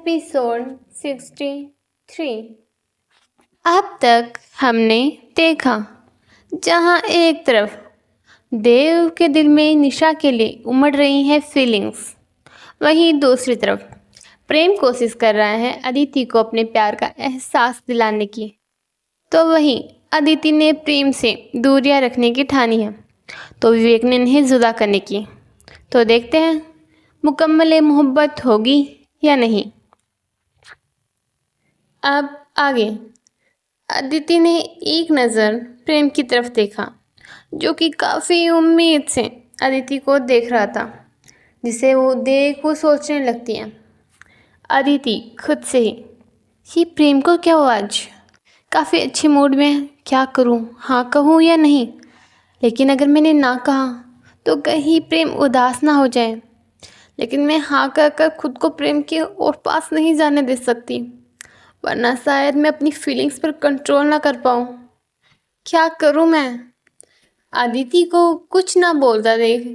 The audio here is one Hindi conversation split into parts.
एपिसोड 63। अब तक हमने देखा जहां एक तरफ देव के दिल में निशा के लिए उमड़ रही है फीलिंग्स, वहीं दूसरी तरफ प्रेम कोशिश कर रहा है अदिति को अपने प्यार का एहसास दिलाने की। तो वहीं अदिति ने प्रेम से दूरियां रखने की ठानी है, तो विवेक ने इन्हें जुदा करने की। तो देखते हैं मुकम्मल मोहब्बत होगी या नहीं। अब आगे अदिति ने एक नज़र प्रेम की तरफ देखा, जो कि काफ़ी उम्मीद से अदिति को देख रहा था, जिसे वो देख वो सोचने लगती है अदिति खुद से ही, ये प्रेम को क्या हुआ आज, काफ़ी अच्छे मूड में है, क्या करूँ, हाँ कहूँ या नहीं। लेकिन अगर मैंने ना कहा तो कहीं प्रेम उदास ना हो जाए, लेकिन मैं हाँ कहकर खुद को प्रेम के और पास नहीं जाने दे सकती, वरना शायद मैं अपनी फीलिंग्स पर कंट्रोल ना कर पाऊँ। क्या करूँ मैं। अदिति को कुछ ना बोलता देख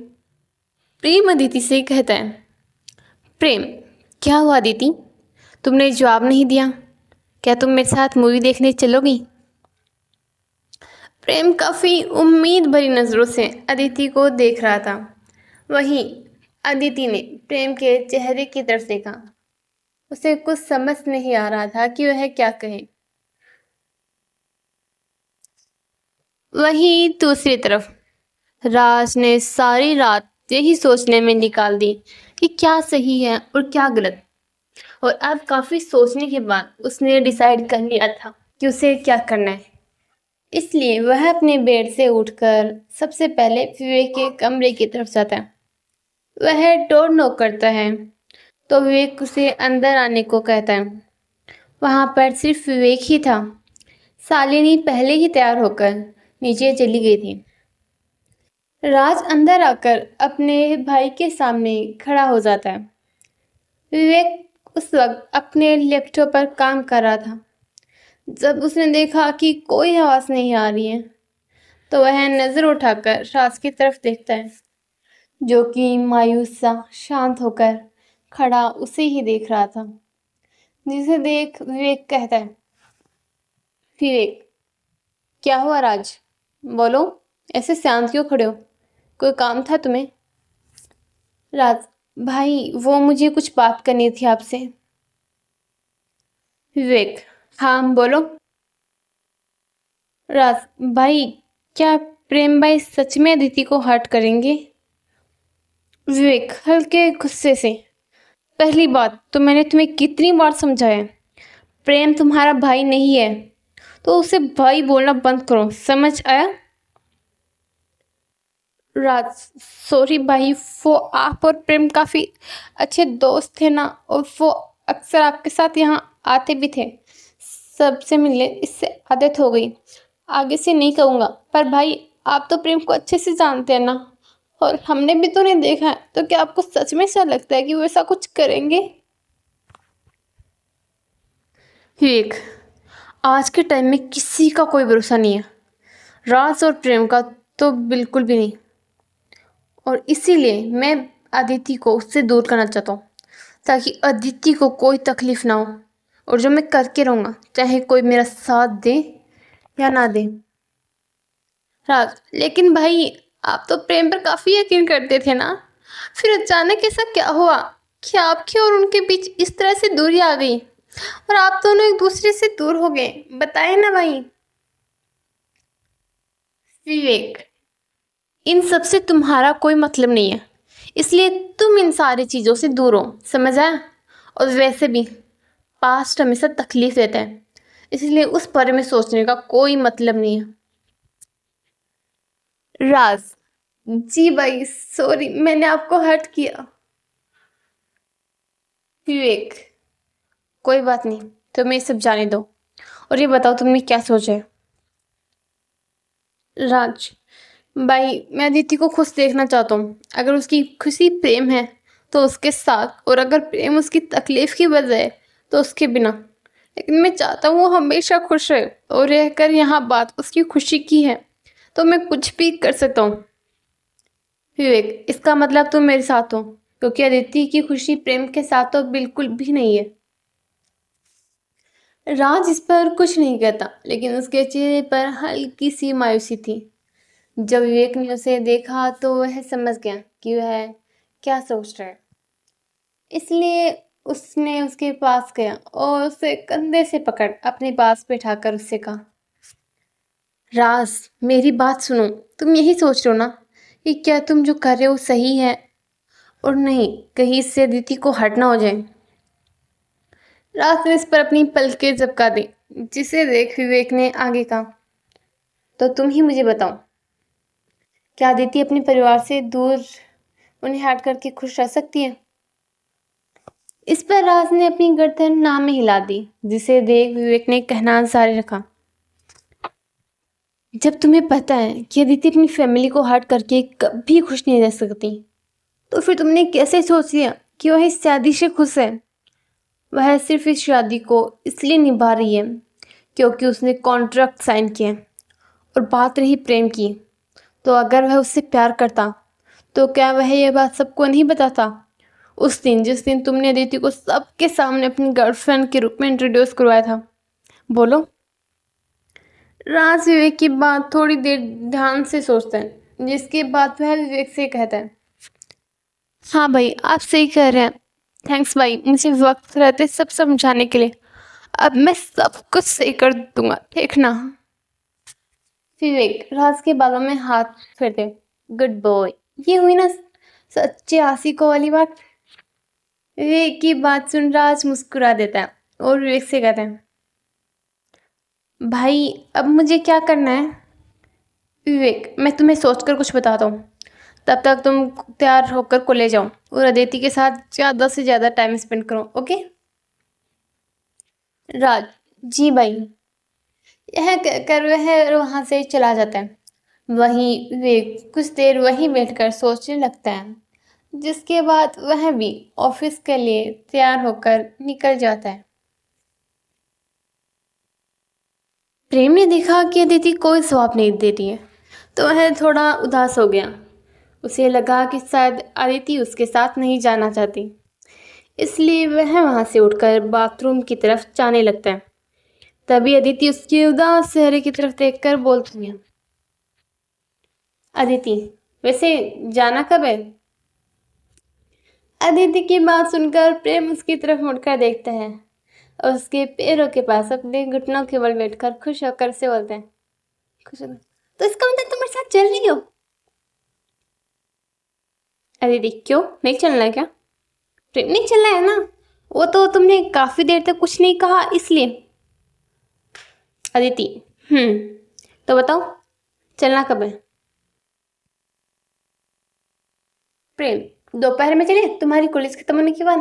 प्रेम अदिति से कहता है, प्रेम क्या हुआ अदिति, तुमने जवाब नहीं दिया, क्या तुम मेरे साथ मूवी देखने चलोगी। प्रेम काफ़ी उम्मीद भरी नज़रों से अदिति को देख रहा था। वहीं अदिति ने प्रेम के चेहरे की तरफ देखा, उसे कुछ समझ नहीं आ रहा था कि वह क्या कहे। वहीं दूसरी तरफ राज ने सारी रात यही सोचने में निकाल दी कि क्या सही है और क्या गलत, और अब काफ़ी सोचने के बाद उसने डिसाइड कर लिया था कि उसे क्या करना है। इसलिए वह अपने बेड से उठकर सबसे पहले विवेक के कमरे की तरफ जाता है। वह डोर नॉक करता है तो विवेक उसे अंदर आने को कहता है। वहाँ पर सिर्फ विवेक ही था। शालिनी पहले ही तैयार होकर नीचे चली गई थी। राज अंदर आकर अपने भाई के सामने खड़ा हो जाता है। विवेक उस वक्त अपने लैपटॉप पर काम कर रहा था। जब उसने देखा कि कोई आवाज़ नहीं आ रही है, तो वह नज़र उठाकर राज की तरफ देखता है, जो कि मायूस सा शांत होकर खड़ा उसे ही देख रहा था। जिसे देख विवेक कहता है, विवेक क्या हुआ राज, बोलो, ऐसे शांत क्यों खड़े हो, कोई काम था तुम्हें। राज भाई वो मुझे कुछ बात करनी थी आपसे। विवेक हाँ बोलो। राज भाई क्या प्रेम भाई सच में अदिति को हर्ट करेंगे। विवेक हल्के गुस्से से, पहली बात तो मैंने तुम्हें कितनी बार समझाया, प्रेम तुम्हारा भाई नहीं है, तो उसे भाई बोलना बंद करो, समझ आया। राज सॉरी भाई, वो आप और प्रेम काफ़ी अच्छे दोस्त थे ना, और वो अक्सर आपके साथ यहाँ आते भी थे, सबसे मिलने, इससे आदत हो गई, आगे से नहीं कहूँगा। पर भाई आप तो प्रेम को अच्छे से जानते हैं ना, और हमने भी तो नहीं देखा है, तो क्या आपको सच में ऐसा लगता है कि वो ऐसा कुछ करेंगे। विवेक आज के टाइम में किसी का कोई भरोसा नहीं है, राज और प्रेम का तो बिल्कुल भी नहीं, और इसीलिए मैं अदिति को उससे दूर करना चाहता हूँ, ताकि अदिति को कोई तकलीफ ना हो, और जो मैं करके रहूँगा चाहे कोई मेरा साथ दे या ना दे। राज लेकिन भाई आप तो प्रेम पर काफ़ी यकीन करते थे ना, फिर अचानक ऐसा क्या हुआ कि आपके और उनके बीच इस तरह से दूरी आ गई और आप दोनों एक दूसरे से दूर हो गए, बताए ना भाई। विवेक इन सब से तुम्हारा कोई मतलब नहीं है, इसलिए तुम इन सारी चीज़ों से दूर हो, समझ आया। और वैसे भी पास्ट हमेशा तकलीफ देता है, इसलिए उस बारे में सोचने का कोई मतलब नहीं है। राज जी भाई सॉरी, मैंने आपको हर्ट किया। विवेक कोई बात नहीं, तुम्हें सब जाने दो, और ये बताओ तुमने क्या सोचा है। राज भाई मैं अदिति को खुश देखना चाहता हूँ, अगर उसकी खुशी प्रेम है तो उसके साथ, और अगर प्रेम उसकी तकलीफ की वजह है तो उसके बिना, लेकिन मैं चाहता हूँ वो हमेशा खुश रहे, और रहकर यहाँ बात उसकी खुशी की है तो मैं कुछ भी कर सकता हूँ। विवेक इसका मतलब तुम मेरे साथ हो, क्योंकि अदिति की खुशी प्रेम के साथ तो बिल्कुल भी नहीं है। राज इस पर कुछ नहीं कहता, लेकिन उसके चेहरे पर हल्की सी मायूसी थी। जब विवेक ने उसे देखा तो वह समझ गया कि वह क्या सोच रहा है। इसलिए उसने उसके पास गया और उसे कंधे से पकड़ अपने पास बैठाकर उससे कहा, राज, मेरी बात सुनो। तुम यही सोच रहे हो ना कि क्या तुम जो कर रहे हो सही है, और नहीं कहीं इससे अदिति को हर्ट ना हो जाए। राज ने इस पर अपनी पलकें झपका दी, जिसे देख विवेक ने आगे कहा, तो तुम ही मुझे बताओ, क्या अदिति अपने परिवार से दूर उन्हें हट करके खुश रह सकती है? इस पर राज ने अपनी गर्दन ना में हिला दी, जिसे देख विवेक ने कहना जारी रखा, जब तुम्हें पता है कि अदिति अपनी फैमिली को हर्ट करके कभी खुश नहीं रह सकती, तो फिर तुमने कैसे सोच लिया कि वह इस शादी से खुश है? वह सिर्फ इस शादी को इसलिए निभा रही है क्योंकि उसने कॉन्ट्रैक्ट साइन किया। और बात रही प्रेम की, तो अगर वह उससे प्यार करता तो क्या वह यह बात सबको नहीं बताता? उस दिन जिस दिन तुमने अदिति को सबके सामने अपनी गर्लफ्रेंड के रूप में इंट्रोड्यूस करवाया था। बोलो। राज विवेक की बात थोड़ी देर ध्यान से सोचता है, जिसके बाद वह विवेक से कहता है, हाँ भाई, आप सही कह रहे हैं। थैंक्स भाई, मुझे वक्त रहते सब समझाने के लिए। अब मैं सब कुछ सही कर दूंगा, देखना। विवेक राज के बालों में हाथ फेरते, गुड बॉय। ये हुई ना सच्चे आशिकों वाली बात। विवेक की बात सुन राज मुस्कुरा देता है और विवेक से कहता है, भाई अब मुझे क्या करना है? विवेक, मैं तुम्हें सोचकर कुछ बताता हूँ। तब तक तुम तैयार होकर कॉलेज जाओ और अदिति के साथ ज़्यादा से ज़्यादा टाइम स्पेंड करो, ओके? राज, जी भाई। यह कहकर वह वहाँ से चला जाता है। वहीं वे कुछ देर वहीं बैठकर सोचने लगता है, जिसके बाद वह भी ऑफिस के लिए तैयार होकर निकल जाता है। प्रेम ने देखा कि अदिति कोई जवाब नहीं दे रही है, तो वह थोड़ा उदास हो गया। उसे लगा कि शायद अदिति उसके साथ नहीं जाना चाहती, इसलिए वह वहां से उठकर बाथरूम की तरफ जाने लगता है। तभी अदिति उसके उदास चेहरे की तरफ देखकर बोलती है, अदिति, वैसे जाना कब है? अदिति की बात सुनकर प्रेम उसकी तरफ मुड़कर देखता है और उसके पैरों के पास अपने घुटनों के बल बैठकर खुश होकर से बोलते हैं, खुश होकर, तो इसका मतलब तुम मेरे साथ चल रही हो? अदिति, क्यों नहीं चलना है क्या? प्रेम, नहीं चलना है ना, वो तो तुमने काफी देर तक कुछ नहीं कहा इसलिए। अदिति, तो बताओ चलना कब है? प्रेम, दोपहर में चले तुम्हारी कॉलेज खत्म होने के बाद?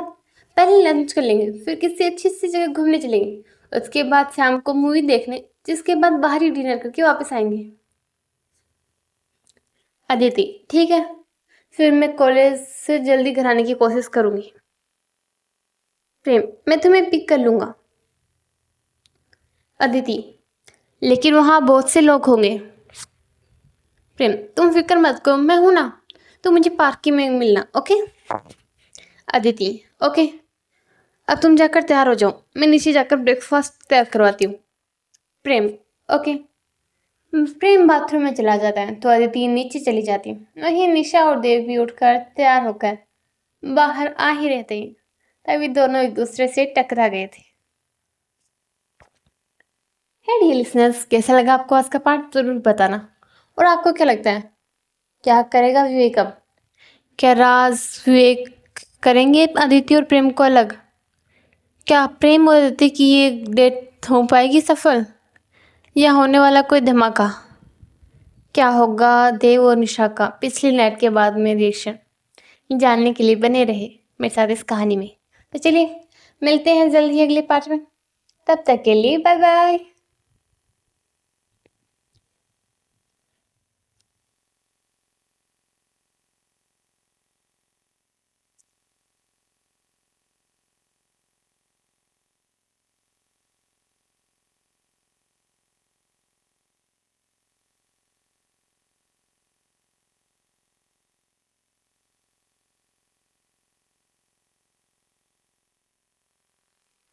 पहले लंच कर लेंगे, फिर किसी अच्छी सी जगह घूमने चलेंगे, उसके बाद शाम को मूवी देखने, जिसके बाद बाहर ही डिनर करके वापस आएंगे। अदिति, ठीक है, फिर मैं कॉलेज से जल्दी घर आने की कोशिश करूंगी। प्रेम, मैं तुम्हें पिक कर लूंगा। अदिति, लेकिन वहां बहुत से लोग होंगे। प्रेम, तुम फिक्र मत करो, मैं हूं ना, तो मुझे पार्किंग में मिलना, ओके? अदिति, ओके, अब तुम जाकर तैयार हो जाओ, मैं नीचे जाकर ब्रेकफास्ट तैयार करवाती हूँ। प्रेम, ओके। प्रेम बाथरूम में चला जाता है तो अदिति नीचे चली जाती है। वहीं निशा और देव भी उठकर तैयार होकर बाहर आ ही रहते हैं, तभी दोनों एक दूसरे से टकरा गए थे। है डियर लिसनर्स, कैसा लगा आपको आज का पार्ट जरूर बताना। और आपको क्या लगता है, क्या करेगा विवेक अब? क्या राज विवेक करेंगे अदिति और प्रेम को अलग? क्या प्रेम और अदिति की ये डेट हो पाएगी सफल, या होने वाला कोई धमाका? क्या होगा देव और निशा का पिछली नाइट के बाद में रिएक्शन, जानने के लिए बने रहे मेरे साथ इस कहानी में। तो चलिए मिलते हैं जल्द ही अगले पार्ट में, तब तक के लिए बाय बाय।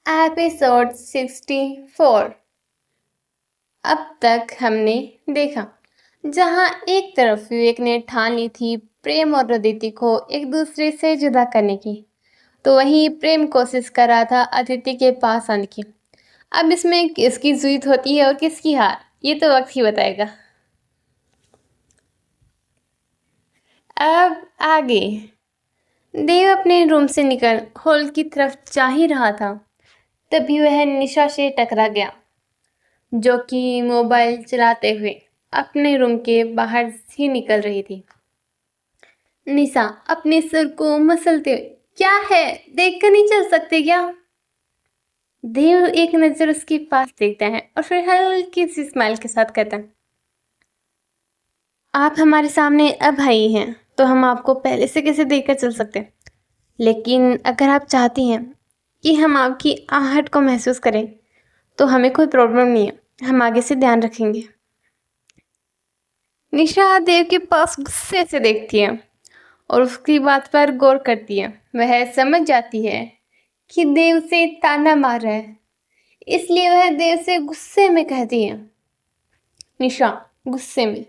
एपिसोड 64। अब तक हमने देखा जहां एक तरफ विवेक ने ठान ली थी प्रेम और अदिति को एक दूसरे से जुदा करने की, तो वहीं प्रेम कोशिश कर रहा था अदिति के पास आने की। अब इसमें किसकी जीत होती है और किसकी हार, ये तो वक्त ही बताएगा। अब आगे देव अपने रूम से निकल हॉल की तरफ जा ही रहा था, तभी वह निशा से टकरा गया, जो कि मोबाइल चलाते हुए अपने रूम के बाहर ही निकल रही थी। निशा अपने सिर को मसलते हुए, क्या है, देखकर नहीं चल सकते क्या? देव एक नजर उसके पास देखता है और फिर हल्की सी स्माइल के साथ कहता है, आप हमारे सामने अब आई हैं तो हम आपको पहले से कैसे देखकर चल सकते हैं, लेकिन अगर आप चाहती हैं कि हम आपकी आहट को महसूस करें तो हमें कोई प्रॉब्लम नहीं है, हम आगे से ध्यान रखेंगे। निशा देव के पास गुस्से से देखती है और उसकी बात पर गौर करती है। वह समझ जाती है कि देव से ताना मार रहा है, इसलिए वह देव से गुस्से में कहती है, निशा गुस्से में,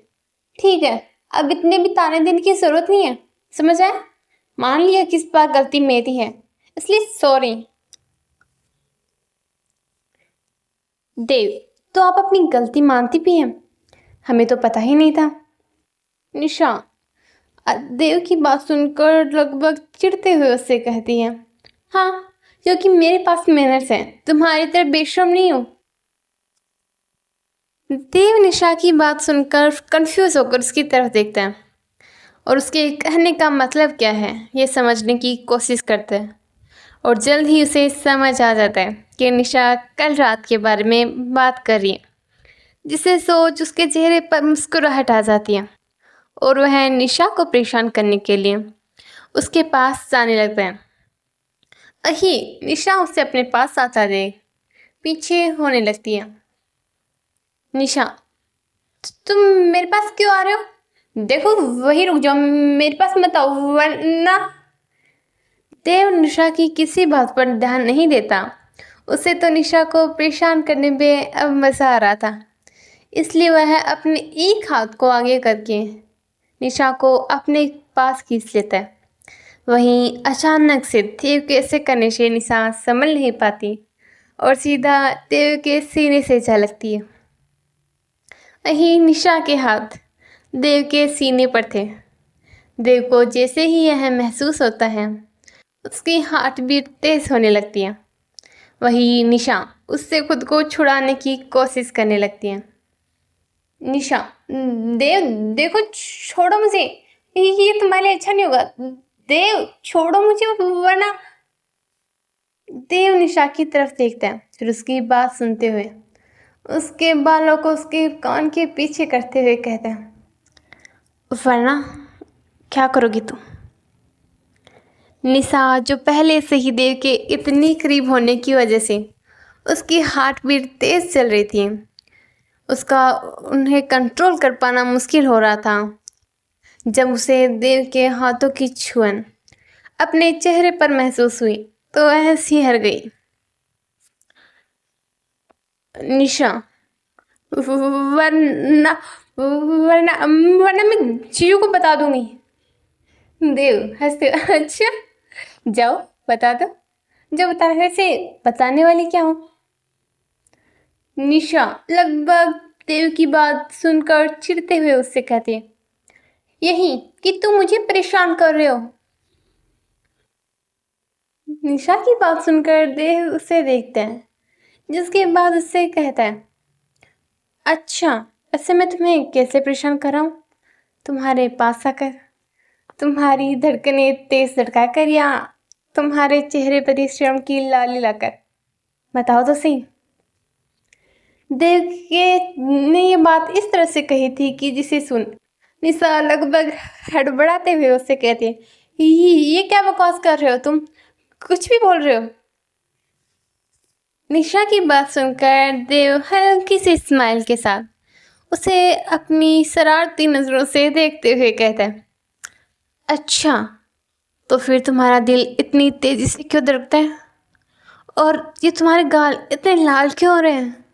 ठीक है, अब इतने भी ताने देने की जरूरत नहीं है, समझ आया? मान लिया किस बार गलती मेरी है, इसलिए सॉरी। देव, तो आप अपनी गलती मानती भी हैं? हमें तो पता ही नहीं था। निशा देव की बात सुनकर लगभग चिढ़ते हुए उससे कहती है, हाँ, क्योंकि मेरे पास मैनर्स हैं, तुम्हारी तरह बेशर्म नहीं हूँ। देव निशा की बात सुनकर कंफ्यूज होकर उसकी तरफ देखता है और उसके कहने का मतलब क्या है ये समझने की कोशिश करता है, और जल्द ही उसे समझ आ जाता है कि निशा कल रात के बारे में बात कर रही है, जिसे सोच उसके चेहरे पर मुस्कुराहट आ जाती है और वह निशा को परेशान करने के लिए उसके पास जाने लगता है। अही निशा उसे अपने पास आता दे पीछे होने लगती है। निशा, तुम मेरे पास क्यों आ रहे हो? देखो वही रुक जाओ, मेरे पास मत आओ वरना। देव निशा की किसी बात पर ध्यान नहीं देता। उसे तो निशा को परेशान करने में अब मज़ा आ रहा था, इसलिए वह अपने एक हाथ को आगे करके निशा को अपने पास खींच लेता है। वहीं अचानक से देव के ऐसे करने से निशा संभल नहीं पाती और सीधा देव के सीने से झलकती है। वहीं निशा के हाथ देव के सीने पर थे। देव को जैसे ही यह महसूस होता है उसकी हार्ट बीट तेज होने लगती है। वही निशा उससे खुद को छुड़ाने की कोशिश करने लगती है। निशा, देव देखो, छोड़ो मुझे, ये तुम्हारे लिए अच्छा नहीं होगा। देव छोड़ो मुझे वरना। देव निशा की तरफ देखता है, फिर उसकी बात सुनते हुए उसके बालों को उसके कान के पीछे करते हुए कहता है, वरना क्या करोगी तुम? निशा, जो पहले से ही देव के इतनी करीब होने की वजह से उसकी हार्ट बीट तेज चल रही थी, उसका उन्हें कंट्रोल कर पाना मुश्किल हो रहा था। जब उसे देव के हाथों की छुअन अपने चेहरे पर महसूस हुई तो वह सिहर गई। निशा, वरना वरना वरना मैं जियो को बता दूंगी। देव हंसते, अच्छा जाओ बता दो, जो बता रहे से बताने वाली क्या हूँ? निशा लगभग देव की बात सुनकर चिढ़ते हुए उससे कहती है, यही कि तुम मुझे परेशान कर रहे हो। निशा की बात सुनकर देव उसे देखता है, जिसके बाद उससे कहता है, अच्छा ऐसे मैं तुम्हें कैसे परेशान कर रहा हूँ? तुम्हारे पास आकर, तुम्हारी धड़कनें तेज धड़का कर, या तुम्हारे चेहरे पर इस शर्म की लाली लाकर? बताओ तो सही। देव के ने ये बात इस तरह से कही थी कि जिसे सुन निशा लगभग हड़बड़ाते हुए उससे कहती है, ये क्या बकवास कर रहे हो तुम, कुछ भी बोल रहे हो? निशा की बात सुनकर देव हल्की सी स्माइल के साथ उसे अपनी शरारती नज़रों से देखते हुए कहता है, अच्छा तो फिर तुम्हारा दिल इतनी तेजी से क्यों धड़कता है और ये तुम्हारे गाल इतने लाल क्यों हो रहे हैं?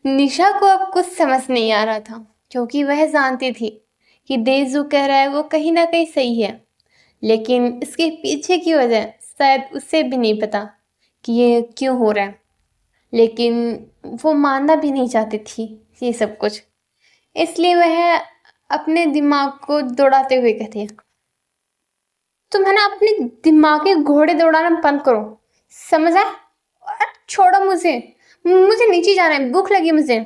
निशा को अब कुछ समझ नहीं आ रहा था, क्योंकि वह जानती थी कि देव जो कह रहा है वो कहीं ना कहीं सही है, लेकिन इसके पीछे की वजह शायद उसे भी नहीं पता कि ये क्यों हो रहा है। लेकिन वो मानना भी नहीं चाहती थी ये सब कुछ, इसलिए वह अपने दिमाग को दौड़ाते हुए कहती है, तुम है ना अपने दिमाग के घोड़े दौड़ाना बंद करो, समझ आए? और छोड़ो मुझे, मुझे नीचे जाना है, भूख लगी मुझे।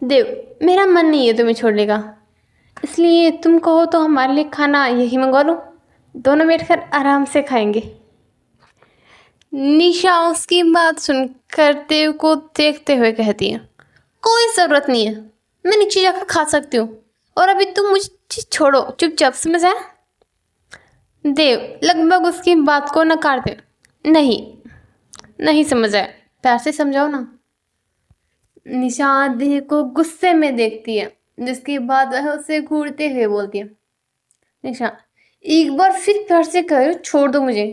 देव, मेरा मन नहीं है तुम्हें छोड़ने का, इसलिए तुम कहो तो हमारे लिए खाना यही मंगवा लो, दोनों बैठकर आराम से खाएंगे। निशा उसकी बात सुनकर देव को देखते हुए कहती है, कोई ज़रूरत नहीं है, मैं नीचे जाकर खा सकती हूँ, और अभी तुम मुझे छोड़ो, चुपचाप, समझ आया? देव लगभग उसकी बात को नकार दे, नहीं नहीं समझ आया, प्यार से समझाओ ना। निशा देव को गुस्से में देखती है, जिसके बाद वह उसे घूरते हुए बोलती है, निशा एक बार फिर प्यार से कहो, छोड़ दो मुझे,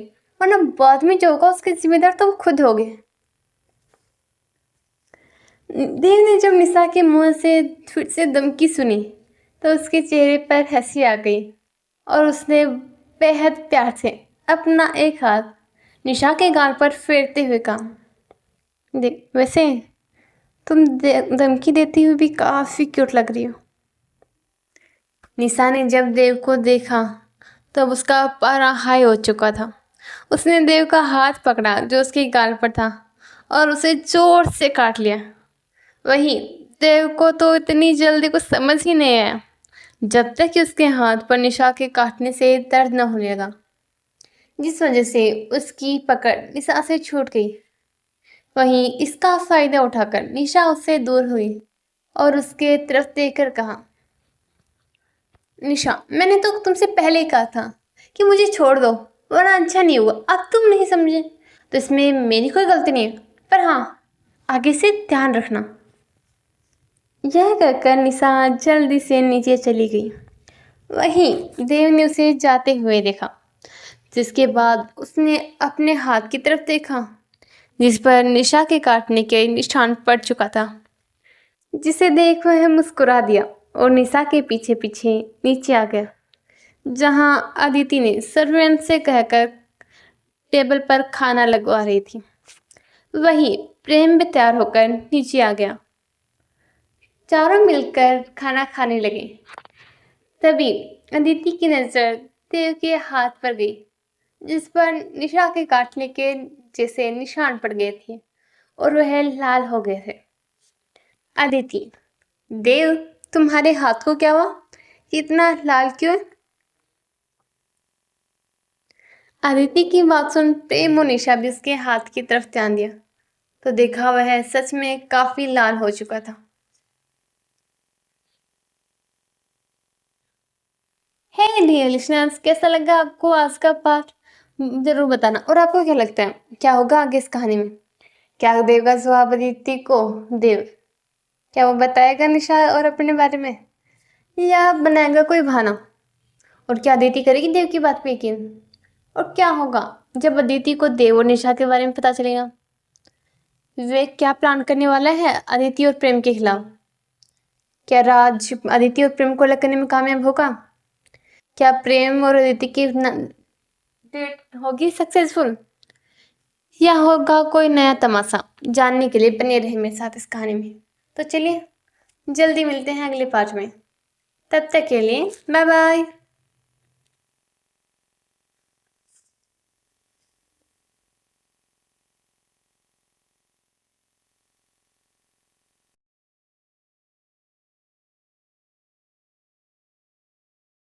वरना बाद में जो होगा उसके जिम्मेदार तुम खुद होगे। देव ने जब निशा के मुंह से फिर से धमकी सुनी तो उसके चेहरे पर हंसी आ गई और उसने बेहद प्यार से अपना एक हाथ निशा के गाल पर फेरते हुए कहा, देख वैसे तुम धमकी देती हुई भी काफ़ी क्यूट लग रही हो। निशा ने जब देव को देखा तब उसका पारा हाई हो चुका था। उसने देव का हाथ पकड़ा जो उसके गाल पर था और उसे जोर से काट लिया। वहीं देव को तो इतनी जल्दी कुछ समझ ही नहीं आया जब तक कि उसके हाथ पर निशा के काटने से दर्द न होने लगा, जिस वजह से उसकी पकड़ निशा से छूट गई। वहीं इसका फायदा उठाकर निशा उससे दूर हुई और उसके तरफ देखकर कहा, निशा मैंने तो तुमसे पहले ही कहा था कि मुझे छोड़ दो, वरना अच्छा नहीं हुआ। अब तुम नहीं समझे तो इसमें मेरी कोई गलती नहीं है, पर हाँ आगे से ध्यान रखना। यह कहकर निशा जल्दी से नीचे चली गई। वहीं देव ने उसे जाते हुए देखा, जिसके बाद उसने अपने हाथ की तरफ देखा जिस पर निशा के काटने के निशान पड़ चुका था, जिसे देख वह मुस्कुरा दिया और निशा के पीछे पीछे नीचे आ गया, जहां अदिति ने सर्वेंट से कहकर टेबल पर खाना लगवा रही थी। वहीं प्रेम भी तैयार होकर नीचे आ गया। चारों मिलकर खाना खाने लगे। तभी अदिति की नज़र देव के हाथ पर गई, जिस पर निशा के काटने के जैसे निशान पड़ गए थे और वह लाल हो गए थे। अदिति, देव तुम्हारे हाथ को क्या हुआ, इतना लाल क्यों? अदिति की बात सुन प्रेम और निशा भी उसके हाथ की तरफ ध्यान दिया तो देखा वह सच में काफी लाल हो चुका था। हे डियर लिसनर्स, कैसा लगा आपको आज का पार्ट? जरूर बताना। और आपको क्या लगता है क्या होगा आगे इस कहानी में? क्या देव का जवाब अदिति को देव क्या वो बताएगा निशा और अपने बारे में, या बनाएगा कोई बहाना? और क्या अदिति करेगी देव की बात पे यकीन? और क्या होगा जब अदिति को देव और निशा के बारे में पता चलेगा? वे क्या प्लान करने वाला है अदिति और प्रेम के खिलाफ? क्या राज अदिति और प्रेम को अलग करने में कामयाब होगा? क्या प्रेम और अदिति की डेट होगी सक्सेसफुल, या होगा कोई नया तमाशा? जानने के लिए बने रहे मेरे साथ इस कहानी में। तो चलिए जल्दी मिलते हैं अगले पार्ट में, तब तक के लिए बाय बाय।